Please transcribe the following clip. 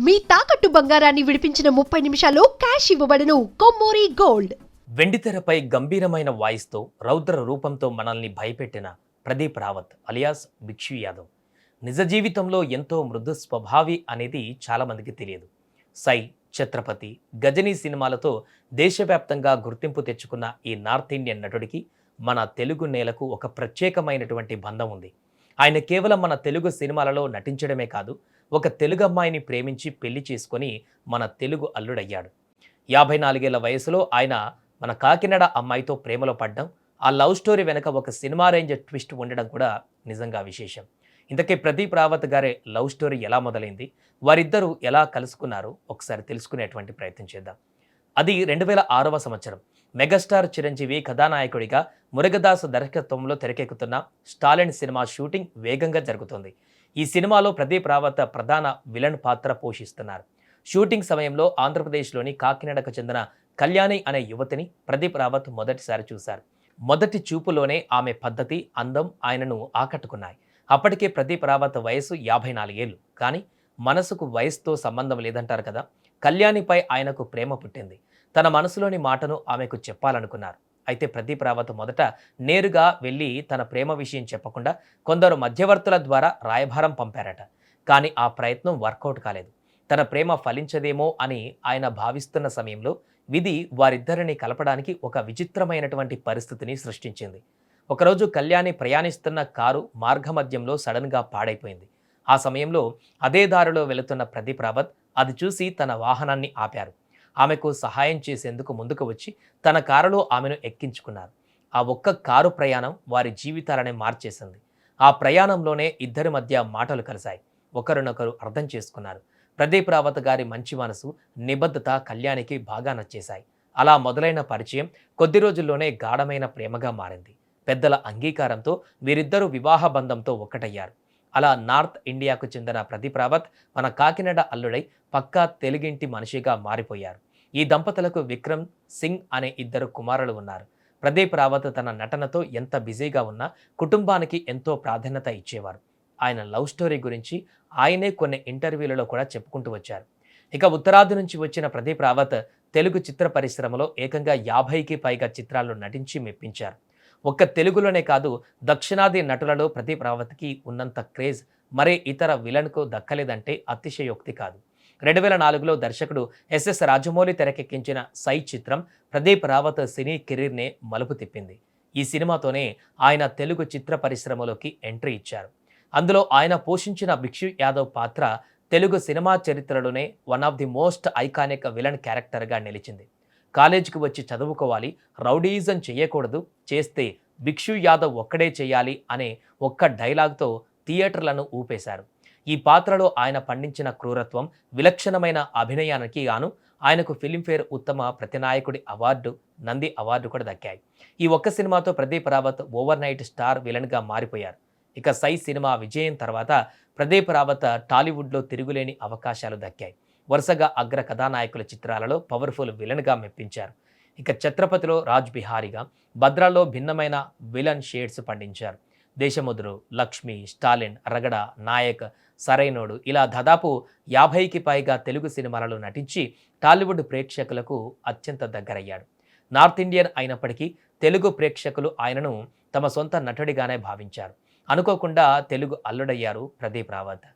మీ తాకట్టు బంగారాన్ని విడిపించిన 30 నిమిషాల్లో క్యాష్ ఇవ్వబడును. కొమ్మూరి గోల్డ్. వెండితెరపై గంభీరమైన వాయిస్తో రౌద్ర రూపంతో మనల్ని భయపెట్టిన ప్రదీప్ రావత్ అలియాస్ భిక్షు యాదవ్ నిజ జీవితంలో ఎంతో మృదు స్వభావి అనేది చాలామందికి తెలియదు. సై, ఛత్రపతి, గజనీ సినిమాలతో దేశవ్యాప్తంగా గుర్తింపు తెచ్చుకున్న ఈ నార్త్ ఇండియన్ నటుడికి మన తెలుగు నేలకు ఒక ప్రత్యేకమైనటువంటి బంధం ఉంది. ఆయన కేవలం మన తెలుగు సినిమాలలో నటించడమే కాదు, ఒక తెలుగు అమ్మాయిని ప్రేమించి పెళ్లి చేసుకొని మన తెలుగు అల్లుడయ్యాడు. 54 ఏళ్ల వయసులో ఆయన మన కాకినాడ అమ్మాయితో ప్రేమలో పడ్డం, ఆ లవ్ స్టోరీ వెనక ఒక సినిమా రేంజ్ ట్విస్ట్ ఉండడం కూడా నిజంగా విశేషం. ఇంతకీ ప్రదీప్ రావత్ గారి లవ్ స్టోరీ ఎలా మొదలైంది, వారిద్దరూ ఎలా కలుసుకున్నారో ఒకసారి తెలుసుకునేటువంటి ప్రయత్నం చేద్దాం. అది 2006వ సంవత్సరం. మెగాస్టార్ చిరంజీవి కథానాయకుడిగా మురుగదాస్ దర్శకత్వంలో తెరకెక్కుతున్న స్టాలిన్ సినిమా షూటింగ్ వేగంగా జరుగుతుంది. ఈ సినిమాలో ప్రదీప్ రావత్ ప్రధాన విలన్ పాత్ర పోషిస్తున్నారు. షూటింగ్ సమయంలో ఆంధ్రప్రదేశ్లోని కాకినాడకు చెందిన కళ్యాణి అనే యువతిని ప్రదీప్ రావత్ మొదటిసారి చూశారు. మొదటి చూపులోనే ఆమె పద్ధతి, అందం ఆయనను ఆకట్టుకున్నాయి. అప్పటికే ప్రదీప్ రావత్ వయసు 54 ఏళ్ళు. కానీ మనసుకు వయసుతో సంబంధం లేదంటారు కదా. కళ్యాణిపై ఆయనకు ప్రేమ పుట్టింది. తన మనసులోని మాటను ఆమెకు చెప్పాలనుకున్నారు. అయితే ప్రదీప్ రావత్ మొదట నేరుగా వెళ్ళి తన ప్రేమ విషయం చెప్పకుండా కొందరు మధ్యవర్తుల ద్వారా రాయబారం పంపారట. కానీ ఆ ప్రయత్నం వర్కౌట్ కాలేదు. తన ప్రేమ ఫలించదేమో అని ఆయన భావిస్తున్న సమయంలో విధి వారిద్దరిని కలపడానికి ఒక విచిత్రమైనటువంటి పరిస్థితిని సృష్టించింది. ఒకరోజు కళ్యాణి ప్రయాణిస్తున్న కారు మార్గమధ్యంలో సడన్గా పాడైపోయింది. ఆ సమయంలో అదే దారిలో వెళుతున్న ప్రదీప్ రావత్ అది చూసి తన వాహనాన్ని ఆపారు. ఆమెకు సహాయం చేసేందుకు ముందుకు వచ్చి తన కారులో ఆమెను ఎక్కించుకున్నారు. ఆ ఒక్క కారు ప్రయాణం వారి జీవితాలనే మార్చేసింది. ఆ ప్రయాణంలోనే ఇద్దరి మధ్య మాటలు కలిశాయి. ఒకరినొకరు అర్థం చేసుకున్నారు. ప్రదీప్ రావత్ గారి మంచి మనసు, నిబద్ధత కళ్యాణికి బాగా నచ్చేశాయి. అలా మొదలైన పరిచయం కొద్ది రోజుల్లోనే గాఢమైన ప్రేమగా మారింది. పెద్దల అంగీకారంతో వీరిద్దరూ వివాహ బంధంతో ఒక్కటయ్యారు. అలా నార్త్ ఇండియాకు చెందిన ప్రదీప్ రావత్ మన కాకినాడ అల్లుడై పక్కా తెలుగింటి మనిషిగా మారిపోయారు. ఈ దంపతులకు విక్రమ్ సింగ్ అనే 2 కుమారులు ఉన్నారు. ప్రదీప్ రావత్ తన నటనతో ఎంత బిజీగా ఉన్నా కుటుంబానికి ఎంతో ప్రాధాన్యత ఇచ్చేవారు. ఆయన లవ్ స్టోరీ గురించి ఆయనే కొన్ని ఇంటర్వ్యూలలో కూడా చెప్పుకుంటూ వచ్చారు. ఇక ఉత్తరాది నుంచి వచ్చిన ప్రదీప్ రావత్ తెలుగు చిత్ర పరిశ్రమలో ఏకంగా 50కి పైగా చిత్రాల్లో నటించి మెప్పించారు. ఒక్క తెలుగులోనే కాదు, దక్షిణాది నటులలో ప్రదీప్ రావత్కి ఉన్నంత క్రేజ్ మరే ఇతర విలన్కు దక్కలేదంటే అతిశయోక్తి కాదు. 2004లో దర్శకుడు ఎస్ఎస్ రాజమౌళి తెరకెక్కించిన సై చిత్రం ప్రదీప్ రావత్ సినీ కెరీర్నే మలుపు తిప్పింది. ఈ సినిమాతోనే ఆయన తెలుగు చిత్ర పరిశ్రమలోకి ఎంట్రీ ఇచ్చారు. అందులో ఆయన పోషించిన భిక్షు యాదవ్ పాత్ర తెలుగు సినిమా చరిత్రలోనే one of the most iconic villain క్యారెక్టర్గా నిలిచింది. కాలేజీకి వచ్చి చదువుకోవాలి, రౌడీయిజం చేయకూడదు, చేస్తే భిక్షు యాదవ్ ఒక్కడే చేయాలి అనే ఒక్క డైలాగ్తో థియేటర్లను ఊపేశారు. ఈ పాత్రలో ఆయన పండించిన క్రూరత్వం, విలక్షణమైన అభినయానికి గాను ఆయనకు ఫిల్మ్ఫేర్ ఉత్తమ ప్రతినాయకుడి అవార్డు, నంది అవార్డు కూడా దక్కాయి. ఈ ఒక్క సినిమాతో Pradeep Rawat over night star విలన్గా మారిపోయారు. ఇక సై సినిమా విజయం తర్వాత ప్రదీప్ రావత్ టాలీవుడ్లో తిరుగులేని అవకాశాలు దక్కాయి. వరుసగా అగ్ర కథానాయకుల చిత్రాలలో పవర్ఫుల్ విలన్గా మెప్పించారు. ఇక ఛత్రపతిలో రాజ్ బిహారీగా, భద్రాలో భిన్నమైన విలన్ షేడ్స్ పండించారు. దేశముద్రు, లక్ష్మి, స్టాలిన్, రగడ, నాయక్, సరైనోడు ఇలా దాదాపు 50కి పైగా తెలుగు సినిమాలలో నటించి టాలీవుడ్ ప్రేక్షకులకు అత్యంత దగ్గరయ్యాడు. నార్త్ ఇండియన్ అయినప్పటికీ తెలుగు ప్రేక్షకులు ఆయనను తమ సొంత నటుడిగానే భావించారు. అనుకోకుండా తెలుగు అల్లుడయ్యారు ప్రదీప్ రావత్.